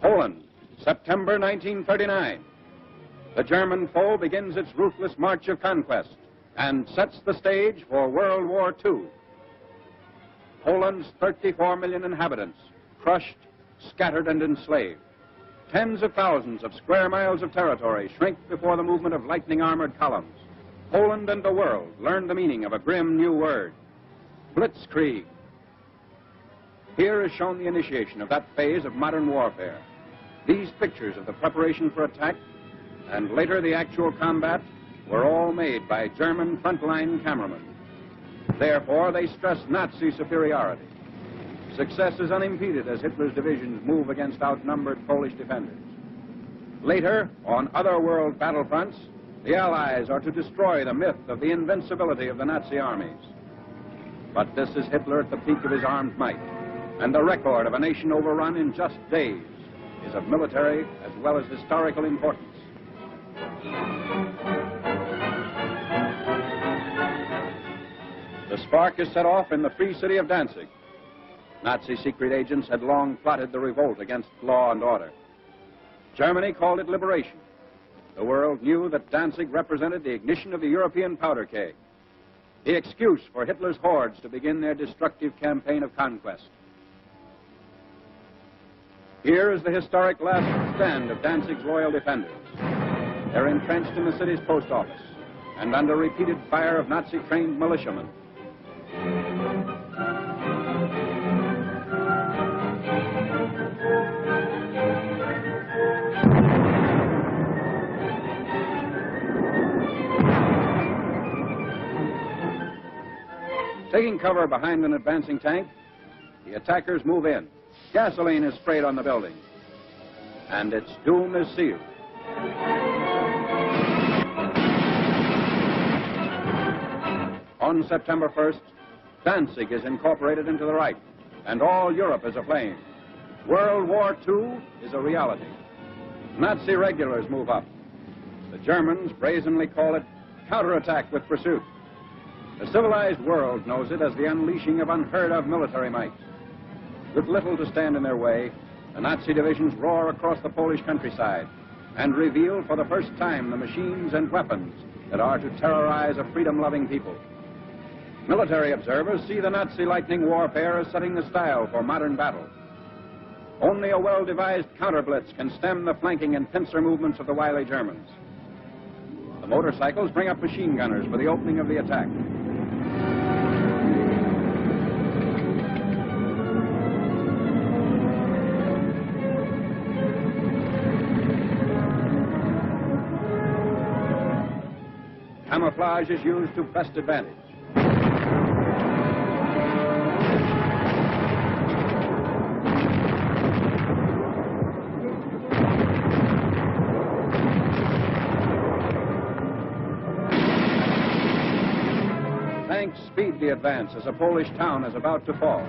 Poland, September 1939. The German foe begins its ruthless march of conquest and sets the stage for World War II. Poland's 34 million inhabitants, crushed, scattered, and enslaved. Tens of thousands of square miles of territory shrink before the movement of lightning armored columns. Poland and the world learn the meaning of a grim new word, blitzkrieg. Here is shown the initiation of that phase of modern warfare. These pictures of the preparation for attack and later the actual combat were all made by German frontline cameramen. Therefore, they stress Nazi superiority. Success is unimpeded as Hitler's divisions move against outnumbered Polish defenders. Later, on other world battlefronts, the Allies are to destroy the myth of the invincibility of the Nazi armies. But this is Hitler at the peak of his armed might, and the record of a nation overrun in just days is of military as well as historical importance. The spark is set off in the free city of Danzig. Nazi secret agents had long plotted the revolt against law and order. Germany called it liberation. The world knew that Danzig represented the ignition of the European powder keg, the excuse for Hitler's hordes to begin their destructive campaign of conquest. Here is the historic last stand of Danzig's loyal defenders. They're entrenched in the city's post office and under repeated fire of Nazi-trained militiamen. Taking cover behind an advancing tank, the attackers move in. Gasoline is sprayed on the building, and its doom is sealed. On September 1st, Danzig is incorporated into the Reich, and all Europe is aflame. World War II is a reality. Nazi regulars move up. The Germans brazenly call it counterattack with pursuit. The civilized world knows it as the unleashing of unheard-of military might. With little to stand in their way, the Nazi divisions roar across the Polish countryside and reveal for the first time the machines and weapons that are to terrorize a freedom-loving people. Military observers see the Nazi lightning warfare as setting the style for modern battle. Only a well-devised counterblitz can stem the flanking and pincer movements of the wily Germans. The motorcycles bring up machine gunners for the opening of the attack. Camouflage is used to best advantage. Tanks speed the advance as a Polish town is about to fall.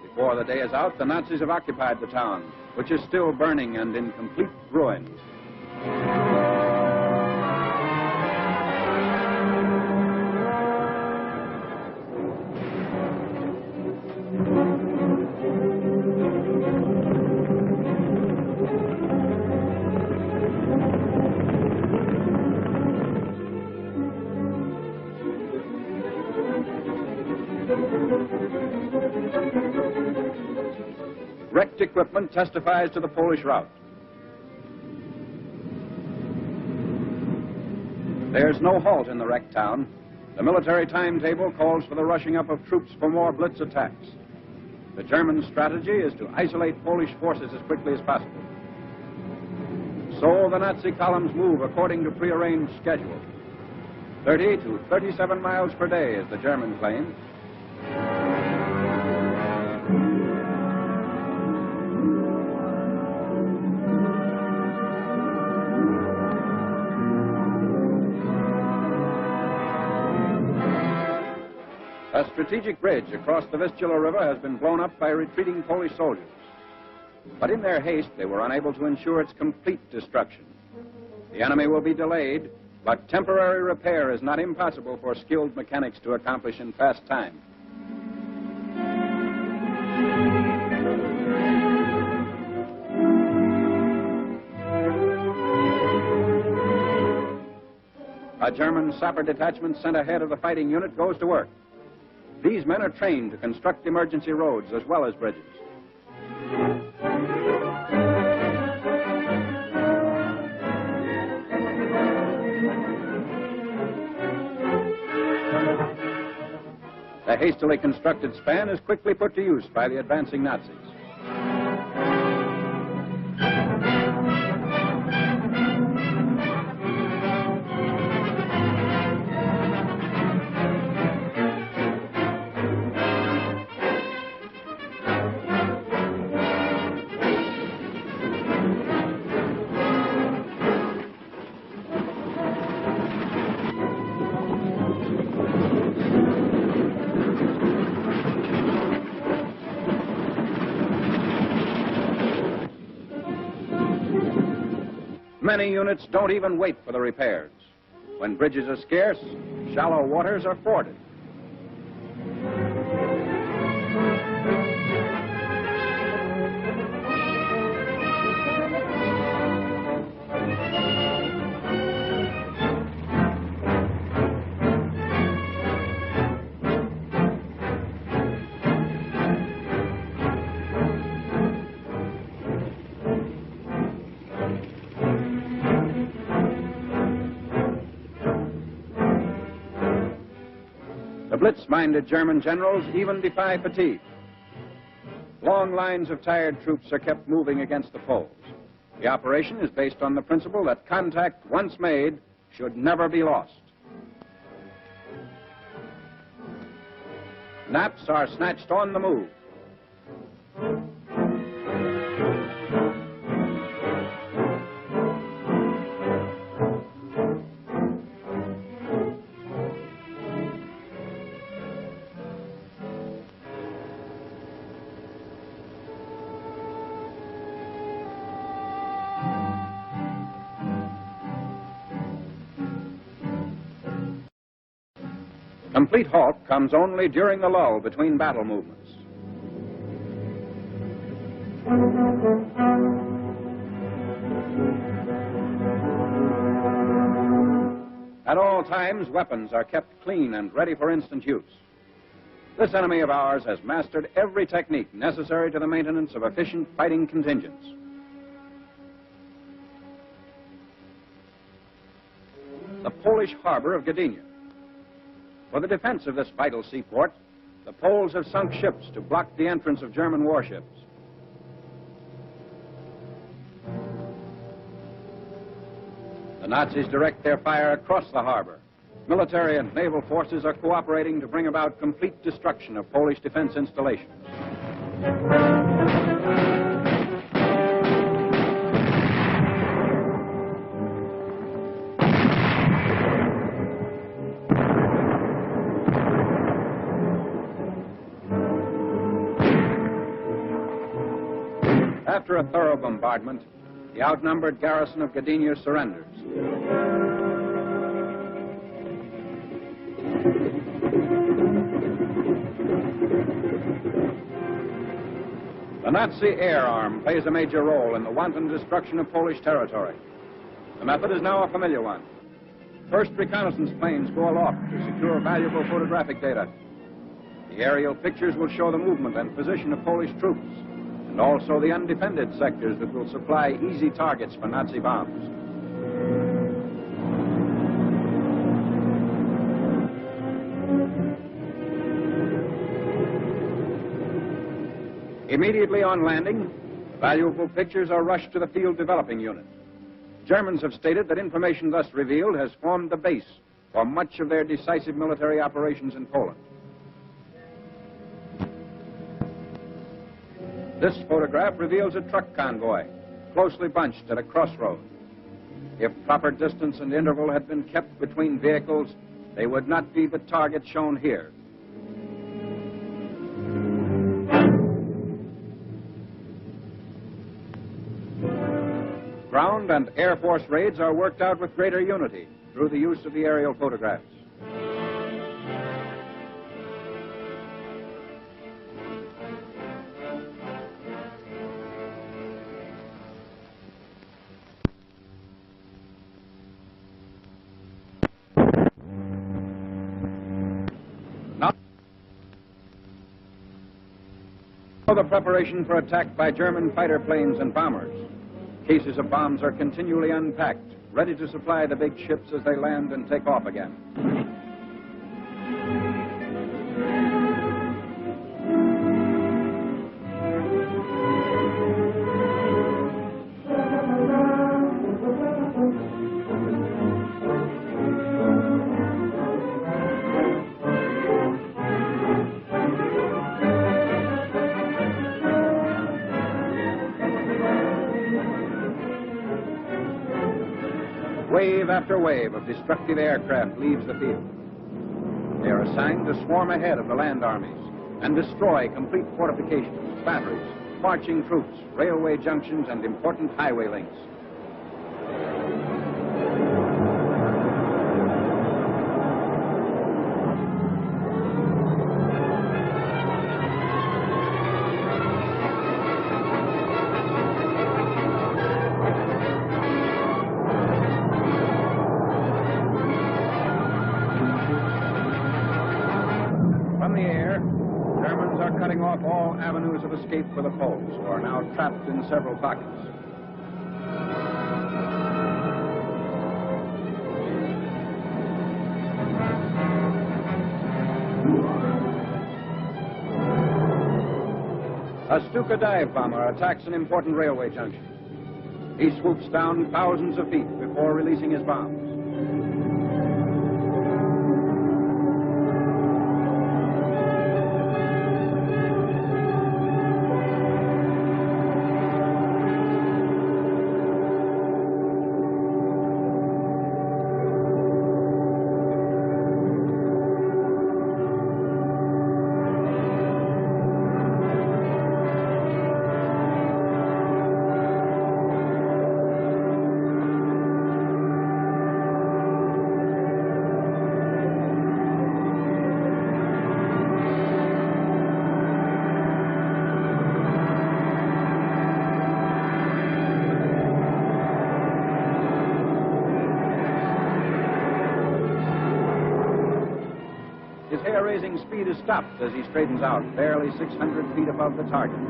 Before the day is out, the Nazis have occupied the town, which is still burning and in complete ruins. Wrecked equipment testifies to the Polish rout. There's no halt in the wrecked town. The military timetable calls for the rushing up of troops for more blitz attacks. The German strategy is to isolate Polish forces as quickly as possible. So the Nazi columns move according to prearranged schedule. 30 to 37 miles per day is the German claim. A strategic bridge across the Vístula River has been blown up by retreating Polish soldiers. But in their haste, they were unable to ensure its complete destruction. The enemy will be delayed, but temporary repair is not impossible for skilled mechanics to accomplish in fast time. A German sapper detachment sent ahead of the fighting unit goes to work. These men are trained to construct emergency roads as well as bridges. The hastily constructed span is quickly put to use by the advancing Nazis. Many units don't even wait for the repairs. When bridges are scarce, shallow waters are forded. The blitz-minded German generals even defy fatigue. Long lines of tired troops are kept moving against the foes. The operation is based on the principle that contact, once made, should never be lost. Naps are snatched on the move. Complete halt comes only during the lull between battle movements. At all times, weapons are kept clean and ready for instant use. This enemy of ours has mastered every technique necessary to the maintenance of efficient fighting contingents. The Polish harbor of Gdynia. For the defense of this vital seaport, the Poles have sunk ships to block the entrance of German warships. The Nazis direct their fire across the harbor. Military and naval forces are cooperating to bring about complete destruction of Polish defense installations. After a thorough bombardment, the outnumbered garrison of Gdynia surrenders. The Nazi air arm plays a major role in the wanton destruction of Polish territory. The method is now a familiar one. First, reconnaissance planes go aloft to secure valuable photographic data. The aerial pictures will show the movement and position of Polish troops, and also the undefended sectors that will supply easy targets for Nazi bombs. Immediately on landing, valuable pictures are rushed to the field developing unit. Germans have stated that information thus revealed has formed the base for much of their decisive military operations in Poland. This photograph reveals a truck convoy, closely bunched at a crossroad. If proper distance and interval had been kept between vehicles, they would not be the target shown here. Ground and Air Force raids are worked out with greater unity through the use of the aerial photographs. The preparation for attack by German fighter planes and bombers. Cases of bombs are continually unpacked, ready to supply the big ships as they land and take off again. Wave after wave of destructive aircraft leaves the field. They are assigned to swarm ahead of the land armies and destroy complete fortifications, batteries, marching troops, railway junctions, and important highway links. Cutting off all avenues of escape for the Poles, who are now trapped in several pockets. A Stuka dive bomber attacks an important railway junction. He swoops down thousands of feet before releasing his bombs. His hair-raising speed is stopped as he straightens out, barely 600 feet above the target.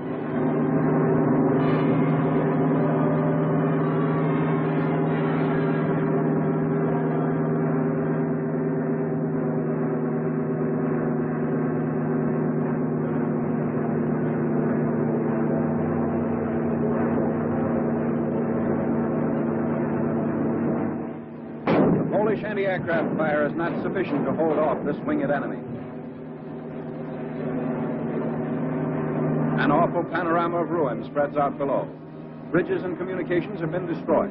Polish anti-aircraft fire is not sufficient to hold off this winged enemy. An awful panorama of ruin spreads out below. Bridges and communications have been destroyed.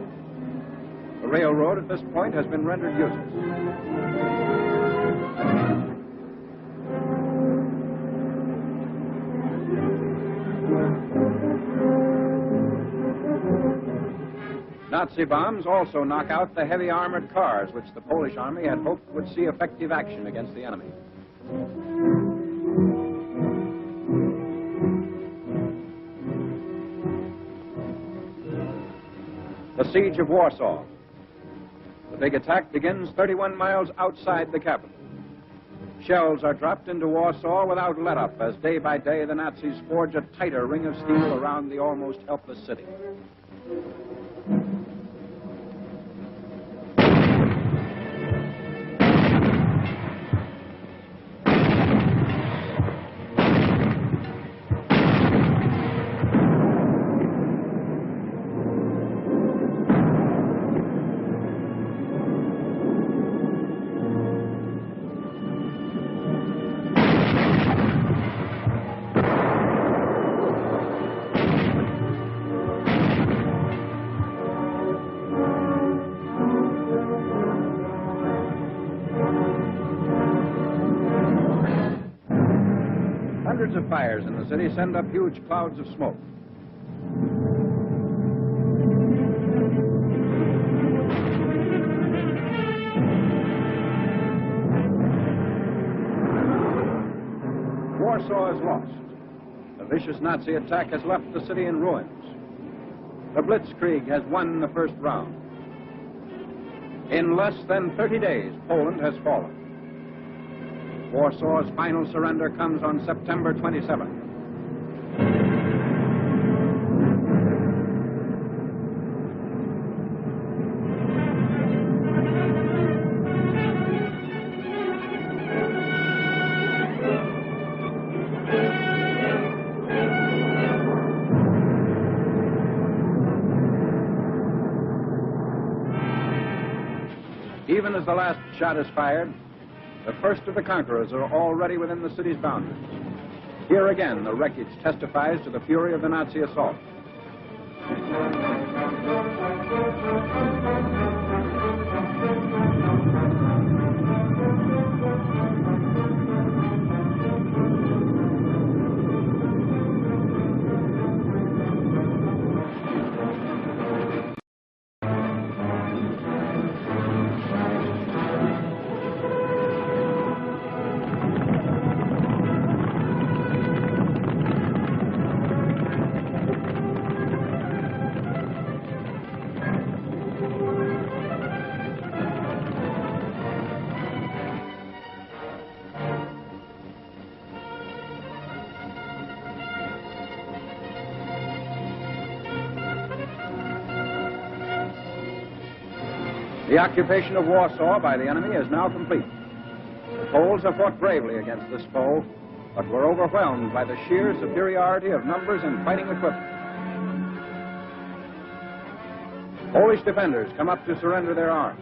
The railroad at this point has been rendered useless. Nazi bombs also knock out the heavy armored cars which the Polish army had hoped would see effective action against the enemy. The siege of Warsaw. The big attack begins 31 miles outside the capital. Shells are dropped into Warsaw without let-up as day by day the Nazis forge a tighter ring of steel around the almost helpless city. Hundreds of fires in the city send up huge clouds of smoke. Warsaw is lost. The vicious Nazi attack has left the city in ruins. The Blitzkrieg has won the first round. In less than 30 days, Poland has fallen. Warsaw's final surrender comes on September 27th. Even as the last shot is fired, the first of the conquerors are already within the city's boundaries. Here again, the wreckage testifies to the fury of the Nazi assault. The occupation of Warsaw by the enemy is now complete. The Poles have fought bravely against this foe, but were overwhelmed by the sheer superiority of numbers and fighting equipment. Polish defenders come up to surrender their arms.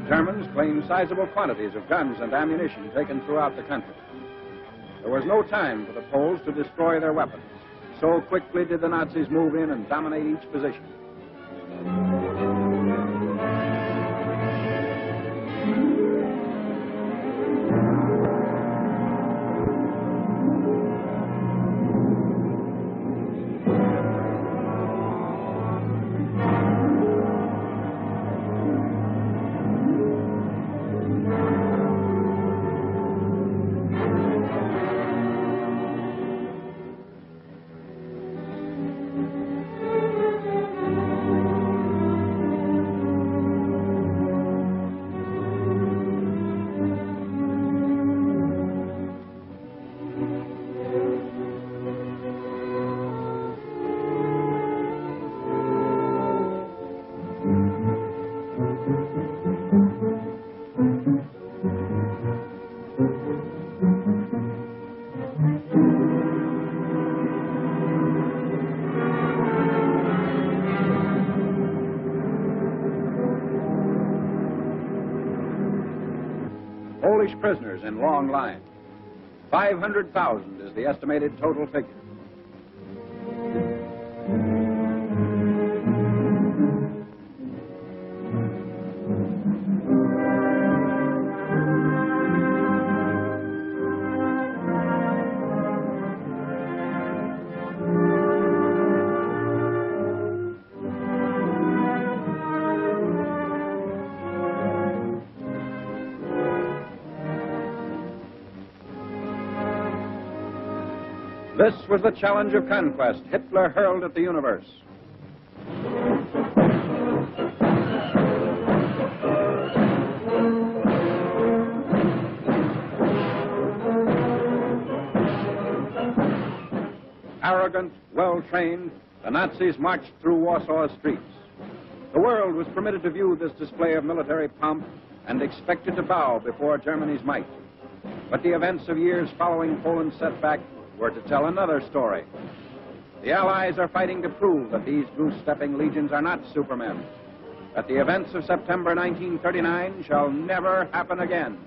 Germans claim sizable quantities of guns and ammunition taken throughout the country. There was no time for the Poles to destroy their weapons. So quickly did the Nazis move in and dominate each position. Polish prisoners in long lines. 500,000 is the estimated total figure. This was the challenge of conquest Hitler hurled at the universe. Arrogant, well-trained, the Nazis marched through Warsaw's streets. The world was permitted to view this display of military pomp and expected to bow before Germany's might. But the events of years following Poland's setback were to tell another story. The Allies are fighting to prove that these goose-stepping legions are not supermen, that the events of September 1939 shall never happen again.